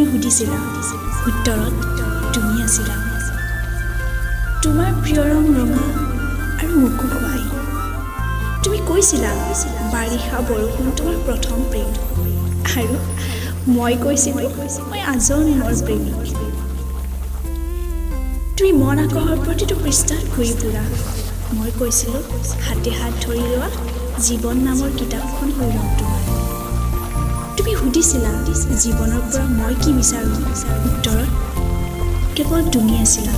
তুমি সুধিছিলা, উত্তৰত তুমি আছিলা। তোমাৰ প্ৰিয় ৰং ৰঙা আৰু মোকো খুৱাই। তুমি কৈছিলা বাৰিষা বৰষুণ তোমাৰ প্ৰথম প্ৰেম, আৰু মই কৈছিলোঁ মই আজন্মৰ প্ৰেমিক। তুমি মন আকাশৰ প্ৰতিটো পৃষ্ঠাত ঘূৰি ফুৰা, মই কৈছিলোঁ হাতে হাত ধৰি লোৱা, জীৱন নামৰ কিতাপখন হৈ ৰ'ম তোমাৰ। তুমি সুধিছিলা জীৱনৰ পৰা মই কি বিচাৰোঁ, উত্তৰত কেৱল তুমি আছিলা।